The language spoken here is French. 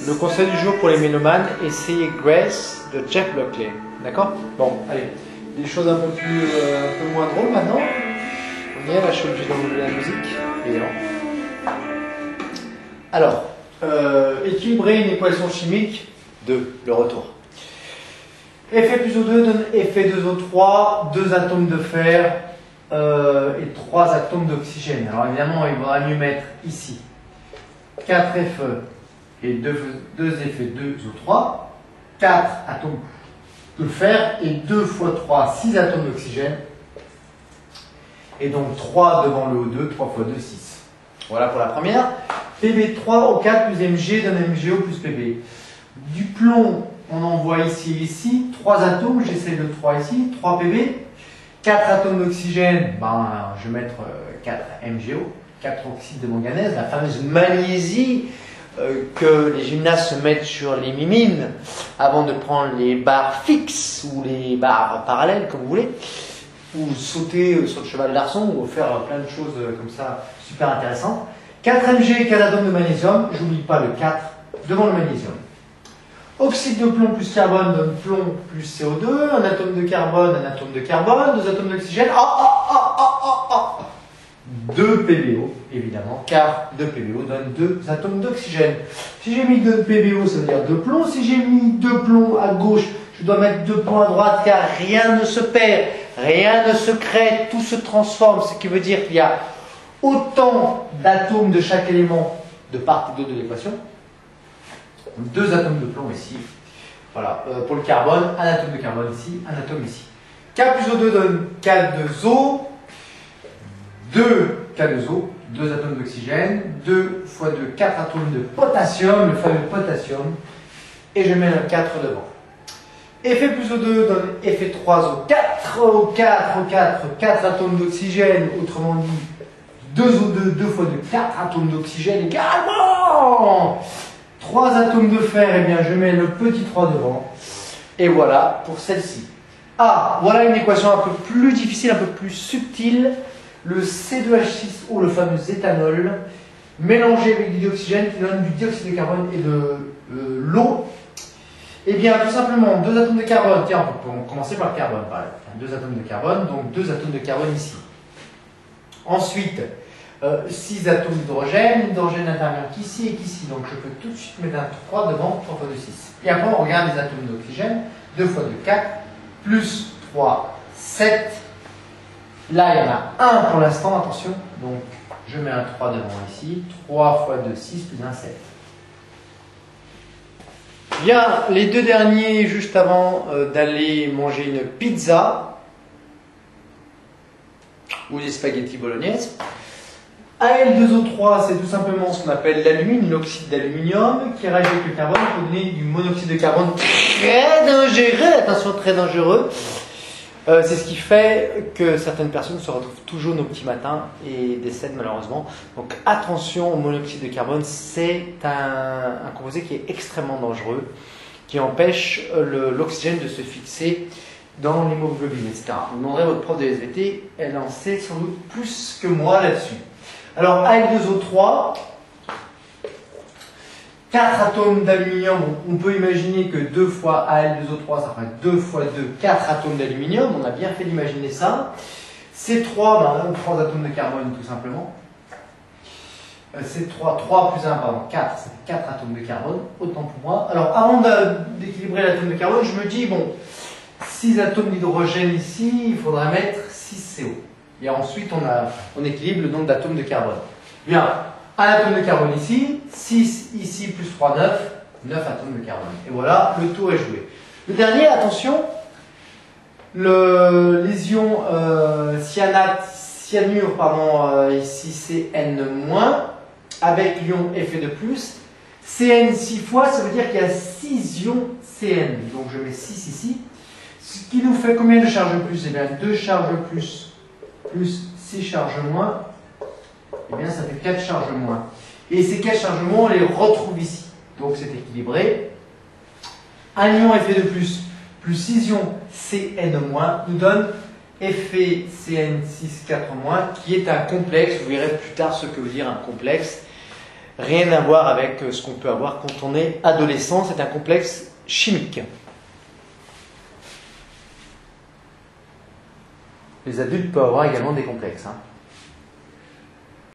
Le conseil du jour pour les mélomanes, essayez Grace de Jeff Buckley. D'accord? Bon, allez. Des choses un peu moins drôles maintenant. On y est, là je suis obligé d'enlever la musique. Évidemment. Alors, équilibrer une équation chimique de le retour. Fe plus O2 donne Fe2O3, 2 atomes de fer et 3 atomes d'oxygène. Alors évidemment, il vaudra mieux mettre ici 4 Fe et 2 Fe2O3, 4 atomes de fer et 2 fois 3, 6 atomes d'oxygène. Et donc 3 devant le O2, 3 fois 2, 6. Voilà pour la première. Pb3O4 plus Mg donne MgO plus Pb. Du plomb, on envoie ici et ici. 3 atomes, j'essaie le 3 ici. 3 Pb. 4 atomes d'oxygène, ben, je vais mettre 4 MgO. 4 oxydes de manganèse, la fameuse magnésie que les gymnastes se mettent sur les mimines avant de prendre les barres fixes ou les barres parallèles, comme vous voulez, ou sauter sur le cheval d'arçon ou faire plein de choses comme ça super intéressantes. 4 Mg, 4 atomes de magnésium, j'oublie pas le 4 devant le magnésium. Oxyde de plomb plus carbone donne plomb plus CO2, un atome de carbone, 2 atomes d'oxygène, 2 PbO, évidemment, car 2 PbO donne 2 atomes d'oxygène. Si j'ai mis 2 PbO, ça veut dire 2 plombs. Si j'ai mis 2 plombs à gauche, je dois mettre 2 plombs à droite, car rien ne se perd, rien ne se crée, tout se transforme, ce qui veut dire qu'il y a autant d'atomes de chaque élément de part et d'autre de l'équation. 2 atomes de plomb ici. Voilà, pour le carbone, un atome de carbone ici, un atome ici. K plus O2 donne K2O, 2 K2O, 2 atomes d'oxygène, 2 fois 2, 4 atomes de potassium, le fameux potassium, et je mets un 4 devant. Fe plus O2 donne Fe3O4, O4, 4 atomes d'oxygène, autrement dit 2O2, 2 fois 2, 4 atomes d'oxygène également. 3 atomes de fer, et bien je mets le petit 3 devant. Et voilà pour celle-ci. Ah, voilà une équation un peu plus difficile, un peu plus subtile. Le C2H6O, le fameux éthanol, mélangé avec du dioxygène qui donne du dioxyde de carbone et de l'eau. Eh bien, tout simplement, 2 atomes de carbone. Tiens, on peut commencer par le carbone, par exemple. 2 atomes de carbone, donc 2 atomes de carbone ici. Ensuite, 6 atomes d'hydrogène. L'hydrogène n'intervient qu'ici et qu'ici. Donc, je peux tout de suite mettre un 3 devant, 3 fois 2, 6. Et après, on regarde les atomes d'oxygène. 2 fois 2, 4. Plus 3, 7. Là, il y en a un pour l'instant, attention. Donc, je mets un 3 devant ici. 3 fois 2, 6, plus un 7. Bien, les deux derniers, juste avant d'aller manger une pizza ou des spaghettis bolognaise. Al2O3, c'est tout simplement ce qu'on appelle l'alumine, l'oxyde d'aluminium, qui réagit avec le carbone pour donner du monoxyde de carbone très dangereux. Attention, très dangereux. C'est ce qui fait que certaines personnes se retrouvent toujours nos petits matins et décèdent malheureusement. Donc attention au monoxyde de carbone, c'est un composé qui est extrêmement dangereux, qui empêche l'oxygène de se fixer dans l'hémoglobine, etc. Vous demanderez à votre prof de SVT, elle en sait sans doute plus que moi là-dessus. Alors Al2O3, 4 atomes d'aluminium, on peut imaginer que 2 fois Al2O3, ça ferait 2 fois 2, 4 atomes d'aluminium, on a bien fait d'imaginer ça. C3, ben, 3 atomes de carbone tout simplement. C3, 3 plus 1, pardon, 4, ça fait 4 atomes de carbone, autant pour moi. Alors avant d'équilibrer l'atome de carbone, je me dis, bon, 6 atomes d'hydrogène ici, il faudrait mettre 6 CO. Et ensuite, on équilibre le nombre d'atomes de carbone. Bien, un atome de carbone ici, 6 ici, plus 3, 9, 9 atomes de carbone. Et voilà, le tour est joué. Le dernier, attention, les ions cyanure, pardon, ici c'est N-, avec l'ion Fe de plus. Cn 6 fois, ça veut dire qu'il y a 6 ions Cn. Donc je mets 6 ici. Ce qui nous fait combien de charges plus? Eh bien 2 charges plus 6 charges moins. Eh bien ça fait 4 charges moins. Et ces 4 charges moins, on les retrouve ici. Donc c'est équilibré. Un ion Fe de plus 6 ions Cn- nous donne FeCN6,4-, qui est un complexe. Vous verrez plus tard ce que veut dire un complexe. Rien à voir avec ce qu'on peut avoir quand on est adolescent, c'est un complexe chimique. Les adultes peuvent avoir également des complexes.